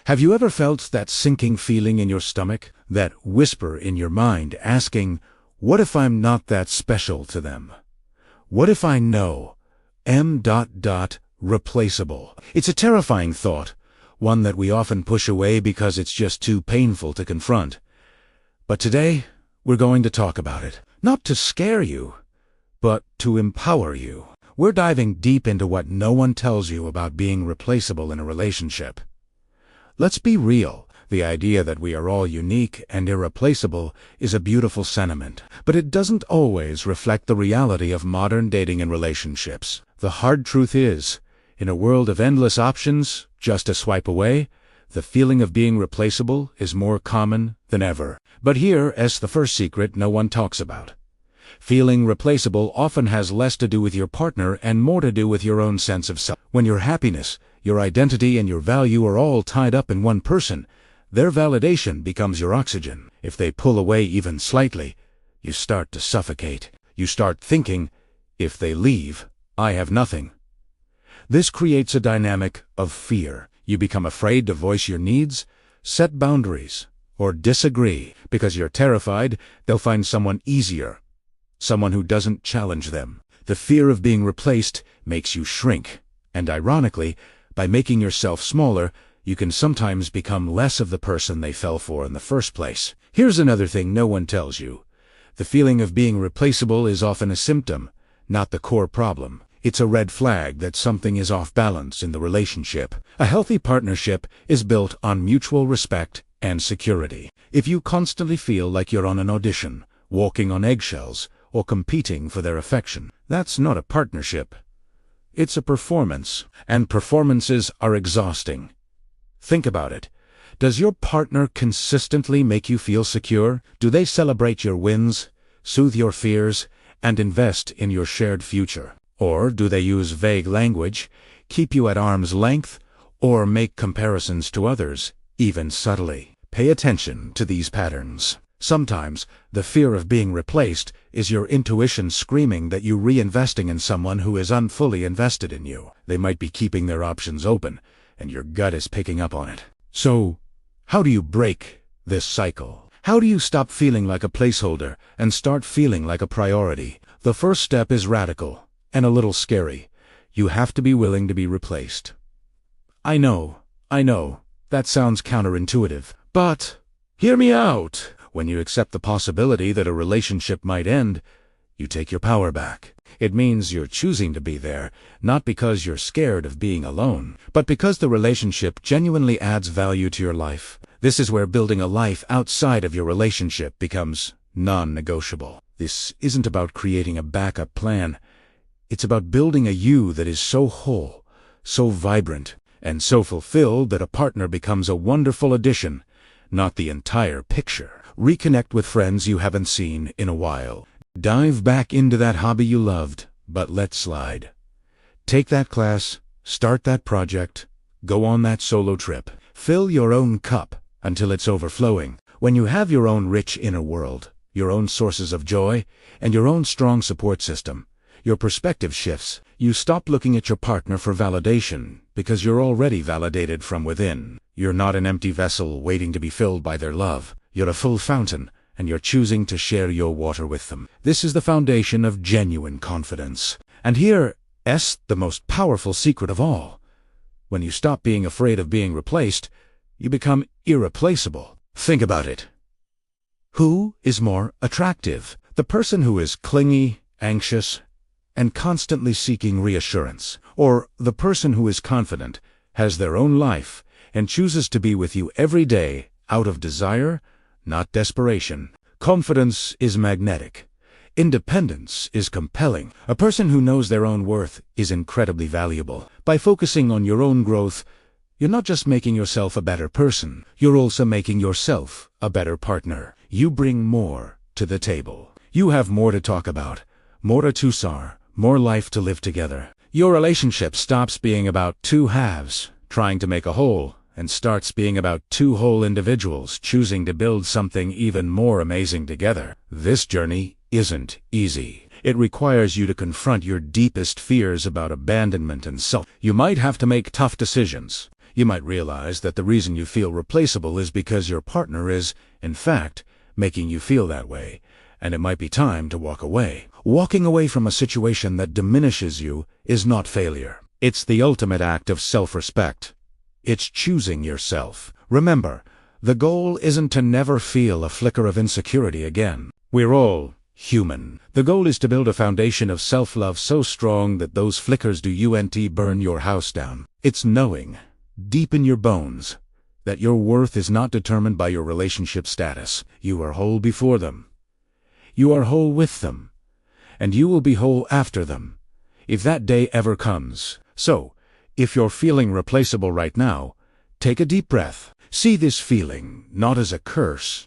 Have you ever felt that sinking feeling in your stomach? That whisper in your mind asking, what if I'm not that special to them? What if I know replaceable? It's a terrifying thought, one that we often push away because it's just too painful to confront. But today, we're going to talk about it. Not to scare you, but to empower you. We're diving deep into what no one tells you about being replaceable in a relationship. Let's be real. The idea that we are all unique and irreplaceable is a beautiful sentiment, but it doesn't always reflect the reality of modern dating and relationships. The hard truth is, in a world of endless options, just a swipe away, the feeling of being replaceable is more common than ever. But here's the first secret no one talks about. Feeling replaceable often has less to do with your partner and more to do with your own sense of self. When your happiness, your identity, and your value are all tied up in one person, their validation becomes your oxygen. If they pull away even slightly, you start to suffocate. You start thinking, if they leave, I have nothing. This creates a dynamic of fear. You become afraid to voice your needs, set boundaries, or disagree because you're terrified they'll find someone easier, someone who doesn't challenge them. The fear of being replaced makes you shrink, and ironically, by making yourself smaller, you can sometimes become less of the person they fell for in the first place. Here's another thing no one tells you. The feeling of being replaceable is often a symptom, not the core problem. It's a red flag that something is off balance in the relationship. A healthy partnership is built on mutual respect and security. If you constantly feel like you're on an audition, walking on eggshells, or competing for their affection, that's not a partnership. It's a performance, and performances are exhausting. Think about it. Does your partner consistently make you feel secure? Do they celebrate your wins, soothe your fears, and invest in your shared future? Or do they use vague language, keep you at arm's length, or make comparisons to others, even subtly? Pay attention to these patterns. Sometimes, the fear of being replaced is your intuition screaming that you're reinvesting in someone who is unfully invested in you. They might be keeping their options open, and your gut is picking up on it. So, how do you break this cycle? How do you stop feeling like a placeholder and start feeling like a priority? The first step is radical and a little scary. You have to be willing to be replaced. I know, that sounds counterintuitive, but hear me out. When you accept the possibility that a relationship might end, you take your power back. It means you're choosing to be there, not because you're scared of being alone, but because the relationship genuinely adds value to your life. This is where building a life outside of your relationship becomes non-negotiable. This isn't about creating a backup plan. It's about building a you that is so whole, so vibrant, and so fulfilled that a partner becomes a wonderful addition, not the entire picture. Reconnect with friends you haven't seen in a while. Dive back into that hobby you loved, but let slide. Take that class, start that project, go on that solo trip. Fill your own cup until it's overflowing. When you have your own rich inner world, your own sources of joy, and your own strong support system, your perspective shifts. You stop looking at your partner for validation because you're already validated from within. You're not an empty vessel waiting to be filled by their love. You're a full fountain, and you're choosing to share your water with them. This is the foundation of genuine confidence. And here's the most powerful secret of all. When you stop being afraid of being replaced, you become irreplaceable. Think about it. Who is more attractive? The person who is clingy, anxious, and constantly seeking reassurance, or the person who is confident, has their own life, and chooses to be with you every day out of desire, not desperation? Confidence is magnetic. Independence is compelling. A person who knows their own worth is incredibly valuable. By focusing on your own growth, you're not just making yourself a better person, you're also making yourself a better partner. You bring more to the table. You have more to talk about, more to tussar, more life to live together. Your relationship stops being about two halves trying to make a whole, and starts being about two whole individuals choosing to build something even more amazing together. This journey isn't easy. It requires you to confront your deepest fears about abandonment and self. You might have to make tough decisions. You might realize that the reason you feel replaceable is because your partner is, in fact, making you feel that way, and it might be time to walk away. Walking away from a situation that diminishes you is not failure. It's the ultimate act of self-respect. It's choosing yourself. Remember, the goal isn't to never feel a flicker of insecurity again. We're all human. The goal is to build a foundation of self-love so strong that those flickers don't burn your house down. It's knowing, deep in your bones, that your worth is not determined by your relationship status. You are whole before them. You are whole with them. And you will be whole after them, if that day ever comes. So, if you're feeling replaceable right now, take a deep breath. See this feeling not as a curse,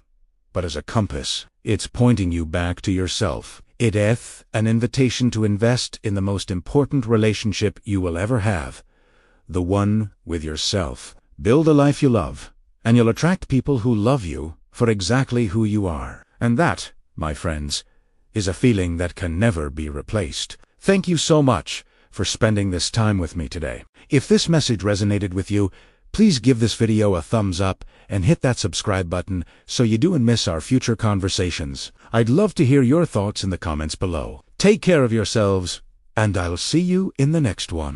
but as a compass. It's pointing you back to yourself. It's an invitation to invest in the most important relationship you will ever have, the one with yourself. Build a life you love, and you'll attract people who love you for exactly who you are. And that, my friends, is a feeling that can never be replaced. Thank you so much for spending this time with me today. If this message resonated with you, please give this video a thumbs up and hit that subscribe button so you don't miss our future conversations. I'd love to hear your thoughts in the comments below. Take care of yourselves, and I'll see you in the next one.